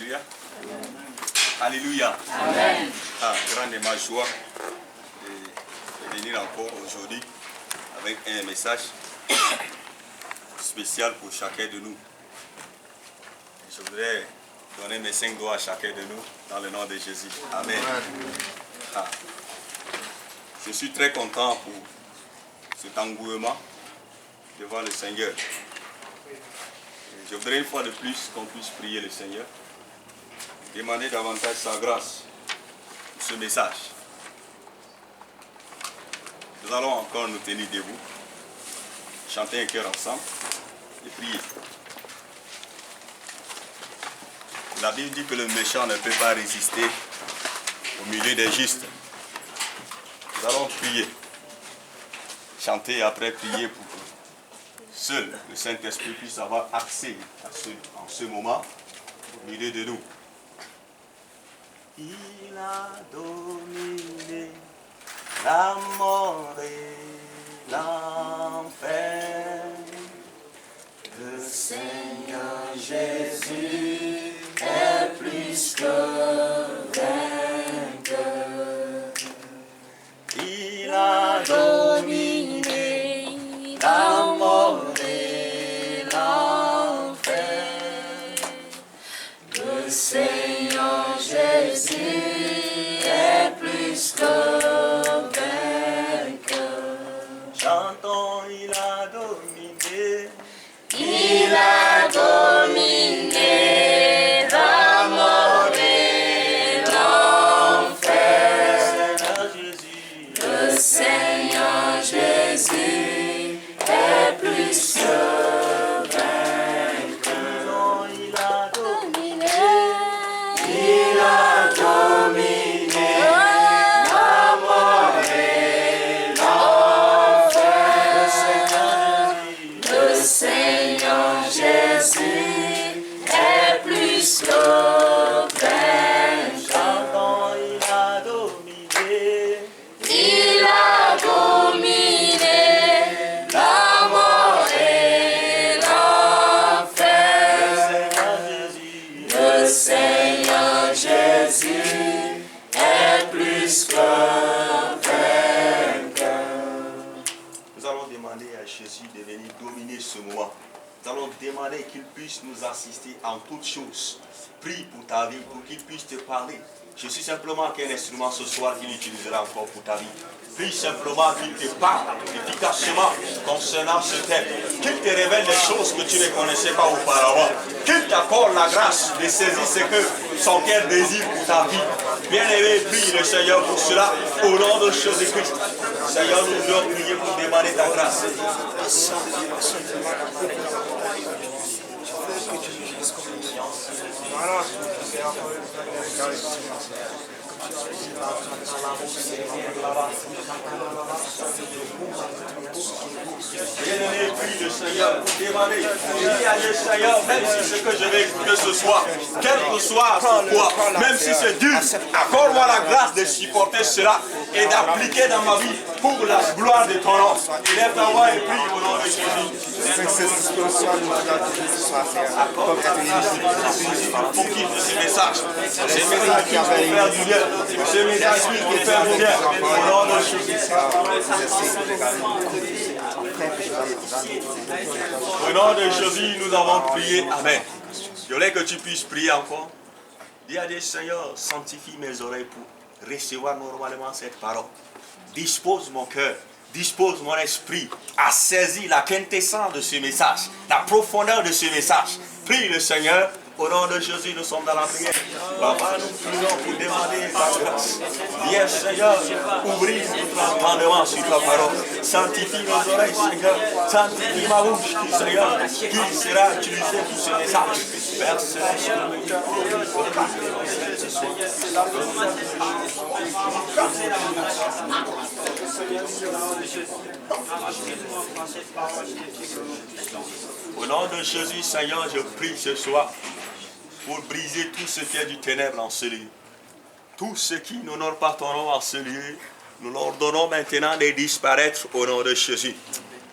Alléluia. Alléluia. Amen. Grande est ma joie de venir encore aujourd'hui avec un message spécial pour chacun de nous. Je voudrais donner mes 5 doigts à chacun de nous dans le nom de Jésus. Amen. Je suis très content pour cet engouement devant le Seigneur. Je voudrais une fois de plus qu'on puisse prier le Seigneur, demander davantage sa grâce pour ce message. Nous allons encore nous tenir debout, chanter un cœur ensemble et prier. La Bible dit que le méchant ne peut pas résister au milieu des justes. Nous allons prier, chanter et après prier pour que seul le Saint-Esprit puisse avoir accès en ce moment au milieu de nous. Il a dominé la mort et l'enfer. Le Seigneur Jésus est plus que vainqueur. Il a dominé la mort et l'enfer. Le Seigneur Jésus est plus que vainqueur. Chantons, il a dominé. Il a dominé la mort et l'enfer. Le Seigneur Jésus est plus que vainqueur. Il a dominé. Il a dominé la mort et l'enfer. Le Seigneur Jésus est plus que vainqueur. Il a dominé. Il a dominé la mort et l'enfer. Le Seigneur Jésus est plus que vainqueur. Nous allons demander à Jésus de venir dominer ce moment. Nous allons demander qu'il puisse nous assister en toutes choses. Prie pour ta vie, pour qu'il puisse te parler. Je suis simplement qu'un instrument ce soir qu'il utilisera encore pour ta vie. Prie simplement qu'il te parle efficacement concernant ce thème. Qu'il te révèle des choses que tu ne connaissais pas auparavant. Qu'il t'accorde la grâce de saisir ce que son cœur désire pour ta vie. Bien-aimé, prie le Seigneur pour cela au nom de Jésus-Christ. Seigneur, nous voulons prier pour demander ta grâce. Bien-aimé, prie le Seigneur pour demander. Dis à Dieu, Seigneur, même si ce que je vais écouter ce soir, quel que soit pourquoi, même si c'est dur, accorde-moi la grâce de supporter cela et d'appliquer dans ma vie pour la gloire de ton nom. Lève ta voix et prie au nom de Jésus. Pour qui ce message? Ce message qui va faire du bien. Ce message qui va faire du bien. Au nom de Jésus. Au nom de Jésus, nous avons prié. Amen. Je voulais que tu puisses prier encore. Dis à Dieu, Seigneur, sanctifie mes oreilles pour recevoir normalement cette parole. Dispose mon cœur, dispose mon esprit à saisir la quintessence de ce message, la profondeur de ce message. Prie le Seigneur. Au nom de Jésus, nous sommes dans la prière. Papa, nous prions pour demander ta grâce. Viens, Seigneur, ouvrir notre entendement sur ta parole. Sanctifie nos oreilles, Seigneur. Sanctifie ma bouche, Seigneur, qui sera utilisé pour ce message. Père Céleste, au nom de Jésus, Seigneur, je prie ce soir pour briser tout ce qui est du ténèbre en ce lieu. Tout ce qui n'honore pas ton nom en ce lieu, nous leur donnons maintenant de disparaître au nom de Jésus.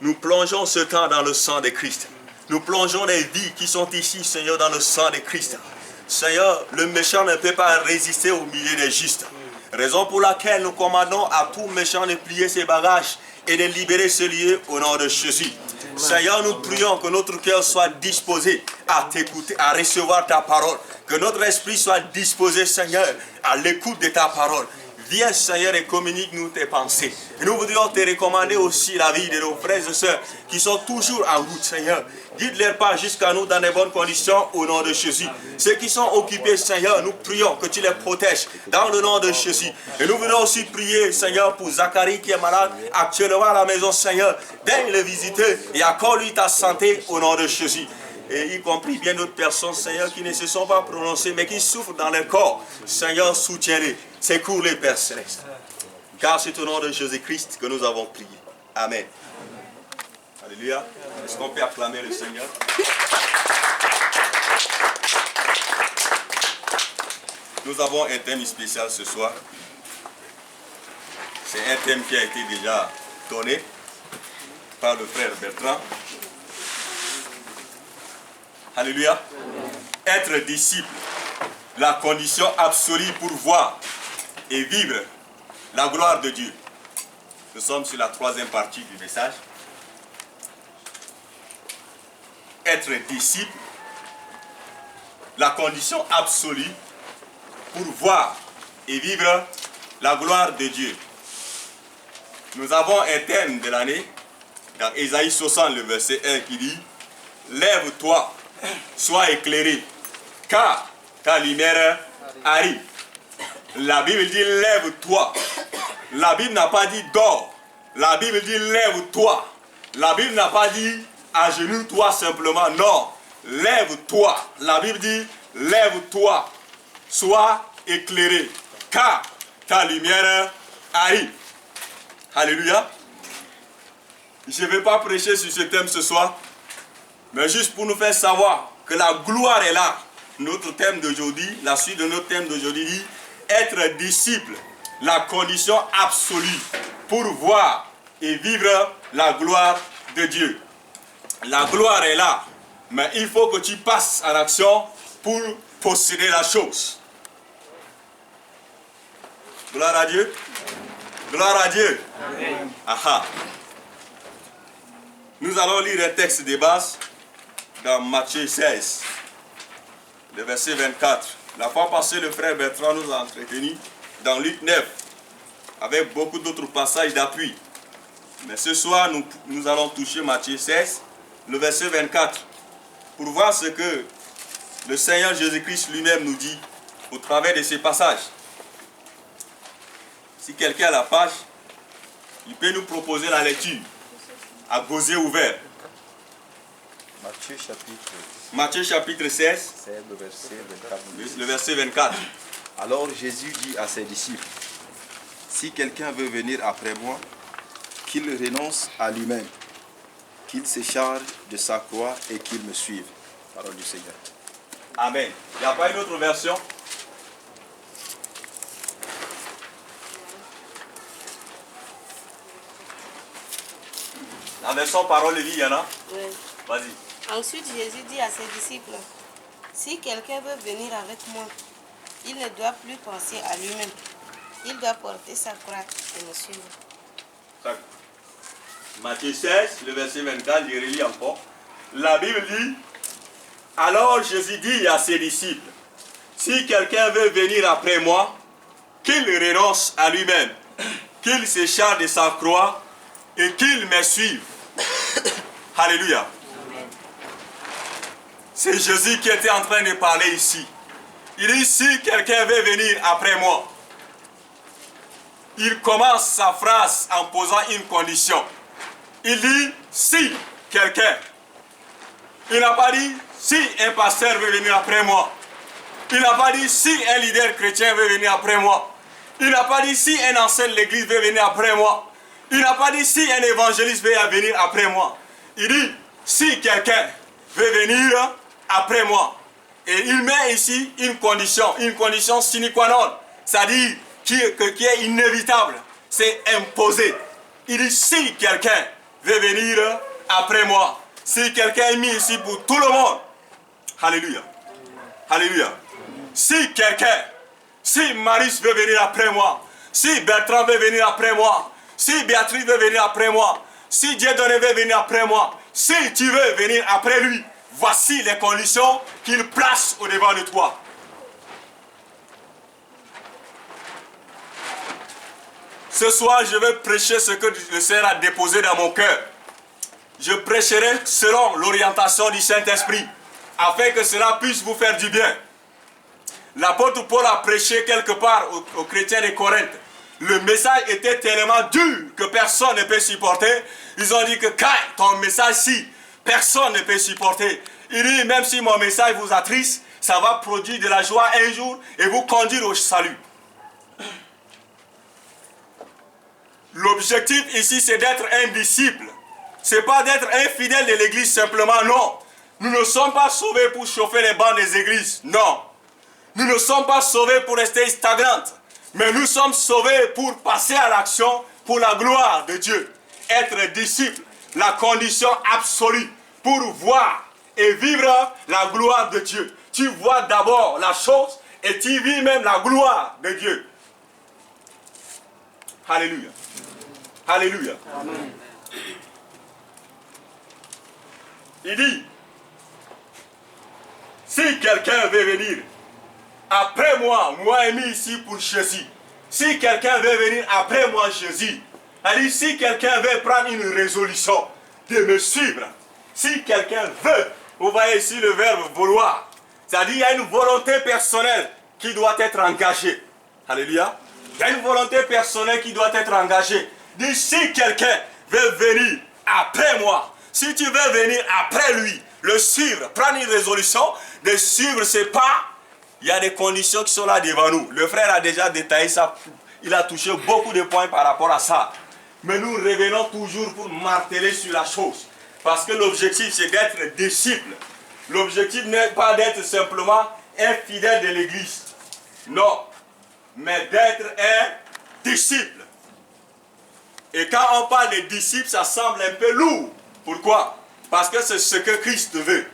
Nous plongeons ce temps dans le sang de Christ. Nous plongeons les vies qui sont ici, Seigneur, dans le sang de Christ. Seigneur, le méchant ne peut pas résister au milieu des justes. Raison pour laquelle nous commandons à tout méchant de plier ses bagages et de libérer ce lieu au nom de Jésus. Seigneur, nous prions que notre cœur soit disposé à t'écouter, à recevoir ta parole. Que notre esprit soit disposé, Seigneur, à l'écoute de ta parole. Viens, Seigneur, et communique-nous tes pensées. Et nous voudrions te recommander aussi la vie de nos frères et sœurs qui sont toujours en route, Seigneur. Guide-leur pas jusqu'à nous dans de bonnes conditions au nom de Jésus. Ceux qui sont occupés, Seigneur, nous prions que tu les protèges dans le nom de Jésus. Et nous voulons aussi prier, Seigneur, pour Zacharie qui est malade actuellement à la maison, Seigneur. Viens le visiter et accorde-lui ta santé au nom de Jésus. Et y compris bien d'autres personnes, Seigneur, qui ne se sont pas prononcées, mais qui souffrent dans leur corps. Seigneur, soutiens-les, secours-les, Père Céleste. Car c'est au nom de Jésus-Christ que nous avons prié. Amen. Alléluia. Est-ce qu'on peut acclamer le Seigneur? Nous avons un thème spécial ce soir. C'est un thème qui a été déjà donné par le frère Bertrand. Alléluia. Être disciple, la condition absolue pour voir et vivre la gloire de Dieu. Nous sommes sur la troisième partie du message. Être disciple, la condition absolue pour voir et vivre la gloire de Dieu. Nous avons un thème de l'année dans Ésaïe 60, le verset 1 qui dit « Lève-toi, sois éclairé, car ta lumière arrive. » La Bible dit « Lève-toi ». La Bible n'a pas dit « Dors ». La Bible dit « Lève-toi ». La Bible n'a pas dit « Agenouille-toi simplement ». Non, lève-toi. La Bible dit « Lève-toi, sois éclairé, car ta lumière arrive ». Alléluia. Je ne vais pas prêcher sur ce thème ce soir, mais juste pour nous faire savoir que la gloire est là. Notre thème d'aujourd'hui, la suite de notre thème d'aujourd'hui dit être disciple, la condition absolue pour voir et vivre la gloire de Dieu. La gloire est là, mais il faut que tu passes en action pour posséder la chose. Gloire à Dieu. Gloire à Dieu. Amen. Aha. Nous allons lire un texte de base dans Matthieu 16, le verset 24. La fois passée, le frère Bertrand nous a entretenus dans Luc 9, avec beaucoup d'autres passages d'appui. Mais ce soir, nous allons toucher Matthieu 16, le verset 24, pour voir ce que le Seigneur Jésus-Christ lui-même nous dit au travers de ces passages. Si quelqu'un a la page, il peut nous proposer la lecture à gosier ouvert. Matthieu chapitre 16, le verset 24. Alors Jésus dit à ses disciples, si quelqu'un veut venir après moi, qu'il renonce à lui-même, qu'il se charge de sa croix et qu'il me suive. Parole du Seigneur. Amen. Il n'y a pas une autre version? La version parole de vie, il y en a? Oui. Vas-y. Ensuite, Jésus dit à ses disciples, si quelqu'un veut venir avec moi, il ne doit plus penser à lui-même. Il doit porter sa croix et me suivre. Matthieu 16, le verset 24, je relis encore. La Bible dit, alors Jésus dit à ses disciples, si quelqu'un veut venir après moi, qu'il renonce à lui-même, qu'il se charge de sa croix et qu'il me suive. Alléluia. C'est Jésus qui était en train de parler ici. Il dit, si quelqu'un veut venir après moi, il commence sa phrase en posant une condition. Il dit, si quelqu'un. Il n'a pas dit, si un pasteur veut venir après moi. Il n'a pas dit, si un leader chrétien veut venir après moi. Il n'a pas dit, si un ancien de l'église veut venir après moi. Il n'a pas dit, si un évangéliste veut venir après moi. Il dit, si quelqu'un veut venir après moi. Et il met ici une condition sine qua non. C'est-à-dire qui est inévitable. C'est imposé. Il dit, si quelqu'un veut venir après moi. Si quelqu'un est mis ici pour tout le monde. Alléluia. Alléluia. si quelqu'un, si Marius veut venir après moi, si Bertrand veut venir après moi, si Béatrice veut venir après moi, si Dieudonné veut venir après moi, si tu veux venir après lui, voici les conditions qu'il place au devant de toi. Ce soir, je vais prêcher ce que le Seigneur a déposé dans mon cœur. Je prêcherai selon l'orientation du Saint-Esprit, afin que cela puisse vous faire du bien. L'apôtre Paul a prêché quelque part aux chrétiens de Corinthe. Le message était tellement dur que personne ne peut supporter. Ils ont dit que ton message-ci, personne ne peut supporter. Il dit, même si mon message vous attriste, ça va produire de la joie un jour et vous conduire au salut. L'objectif ici, c'est d'être un disciple. Ce n'est pas d'être un fidèle de l'église simplement, non. Nous ne sommes pas sauvés pour chauffer les bancs des églises, non. Nous ne sommes pas sauvés pour rester stagnantes, mais nous sommes sauvés pour passer à l'action pour la gloire de Dieu. Être disciple, la condition absolue pour voir et vivre la gloire de Dieu. Tu vois d'abord la chose et tu vis même la gloire de Dieu. Alléluia. Alléluia. Amen. Il dit, si quelqu'un veut venir après moi, moi mis ici pour Jésus. Si quelqu'un veut venir après moi, Jésus, il dit, si quelqu'un veut prendre une résolution de me suivre, si quelqu'un veut, vous voyez ici le verbe vouloir, c'est-à-dire il y a une volonté personnelle qui doit être engagée. Alléluia. Il y a une volonté personnelle qui doit être engagée. Il dit, si quelqu'un veut venir après moi, si tu veux venir après lui, le suivre, prendre une résolution, de suivre, c'est pas... Il y a des conditions qui sont là devant nous. Le frère a déjà détaillé ça. Il a touché beaucoup de points par rapport à ça. Mais nous revenons toujours pour marteler sur la chose. Parce que l'objectif, c'est d'être disciple. L'objectif n'est pas d'être simplement un fidèle de l'église. Non. Mais d'être un disciple. Et quand on parle de disciple, ça semble un peu lourd. Pourquoi? Parce que c'est ce que Christ veut.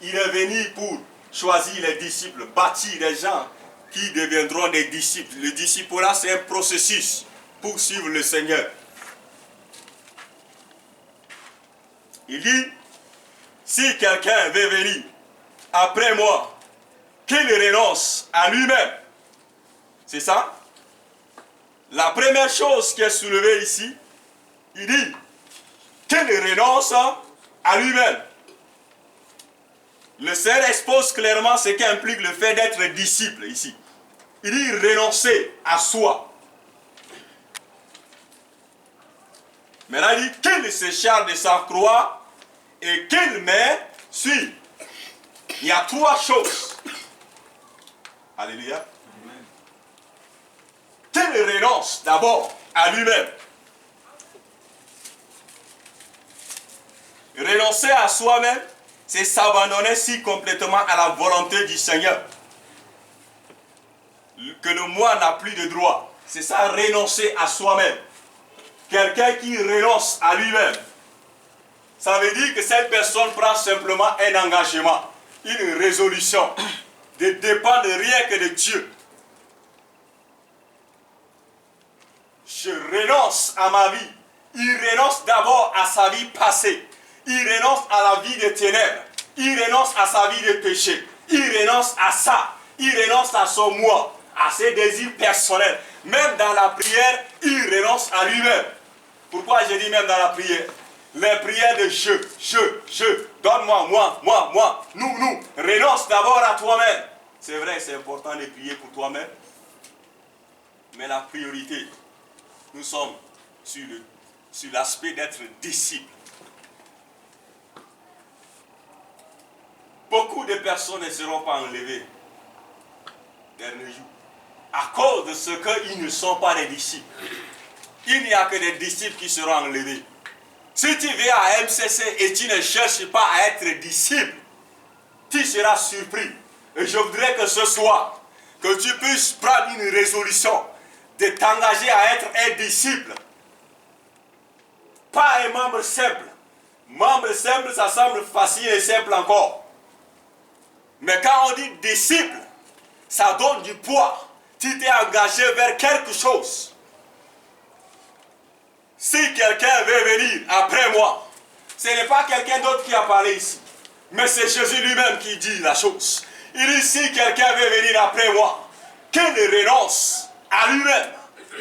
Il est venu pour choisir les disciples, bâtir les gens qui deviendront des disciples. Le disciple-là, c'est un processus pour suivre le Seigneur. Il dit, si quelqu'un veut venir après moi, qu'il renonce à lui-même. C'est ça? La première chose qui est soulevée ici, il dit qu'il renonce à lui-même. Le Seigneur expose clairement ce qu'implique le fait d'être disciple ici. Il dit renoncer à soi. Maintenant, il dit qu'il se charge de sa croix et qu'il me suit. Il y a trois choses. Alléluia. Qu'il renonce d'abord à lui-même. Renoncer à soi-même, c'est s'abandonner si complètement à la volonté du Seigneur. Que le moi n'a plus de droit. C'est ça, renoncer à soi-même. Quelqu'un qui renonce à lui-même, ça veut dire que cette personne prend simplement un engagement, une résolution, de dépendre de rien que de Dieu. Je renonce à ma vie. Il renonce d'abord à sa vie passée. Il renonce à la vie des ténèbres. Il renonce à sa vie de péché. Il renonce à ça. Il renonce à son moi, à ses désirs personnels. Même dans la prière, il renonce à lui-même. Pourquoi je dis même dans la prière? Les prières de je, donne-moi, moi, nous. Renonce d'abord à toi-même. C'est vrai, c'est important de prier pour toi-même. Mais la priorité, nous sommes sur l'aspect d'être disciple. Beaucoup de personnes ne seront pas enlevées dernier jour à cause de ce qu'ils ne sont pas des disciples. Il n'y a que des disciples qui seront enlevés. Si tu viens à MCC et tu ne cherches pas à être disciple, tu seras surpris. Et je voudrais que ce soir, que tu puisses prendre une résolution de t'engager à être un disciple. Pas un membre simple. Membre simple, ça semble facile et simple encore. Mais quand on dit disciple, ça donne du poids. Tu t'es engagé vers quelque chose. Si quelqu'un veut venir après moi, ce n'est pas quelqu'un d'autre qui a parlé ici, mais c'est Jésus lui-même qui dit la chose. Il dit, si quelqu'un veut venir après moi, qu'il renonce à lui-même,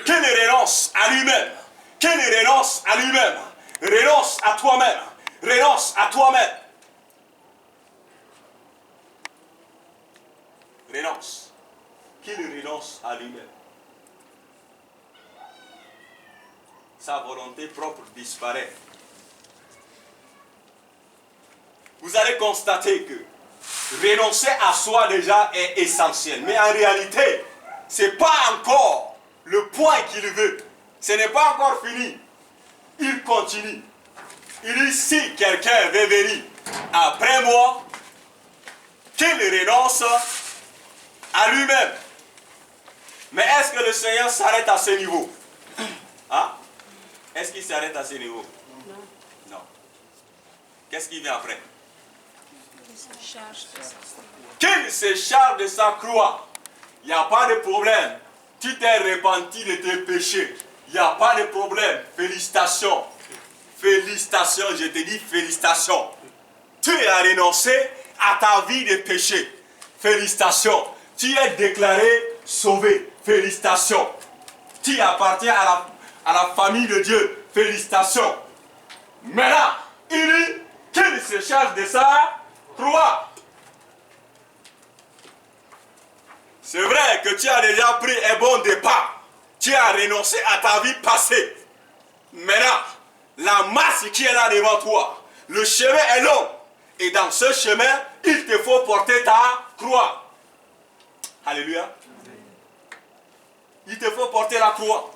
qu'il renonce à lui-même, qu'il renonce à lui-même, renonce à toi-même, renonce à toi-même. Renonce, qu'il renonce à lui-même. Sa volonté propre disparaît. Vous allez constater que renoncer à soi déjà est essentiel. Mais en réalité, ce n'est pas encore le point qu'il veut. Ce n'est pas encore fini. Il continue. Il dit, si quelqu'un veut venir après moi, qu'il renonce à lui-même. Mais est-ce que le Seigneur s'arrête à ce niveau? Hein? Est-ce qu'il s'arrête à ce niveau? Non. Non. Qu'est-ce qui vient après? Qu'il se charge de sa croix. Il n'y a pas de problème. Tu t'es repenti de tes péchés. Il n'y a pas de problème. Félicitations. Félicitations, je te dis félicitations. Tu as renoncé à ta vie de péché. Félicitations. Tu es déclaré sauvé. Félicitations. Tu appartiens à la famille de Dieu. Félicitations. Maintenant, il dit qu'il se charge de sa croix. C'est vrai que tu as déjà pris un bon départ. Tu as renoncé à ta vie passée. Maintenant, la masse qui est là devant toi, le chemin est long. Et dans ce chemin, il te faut porter ta croix. Alléluia. Il te faut porter la croix.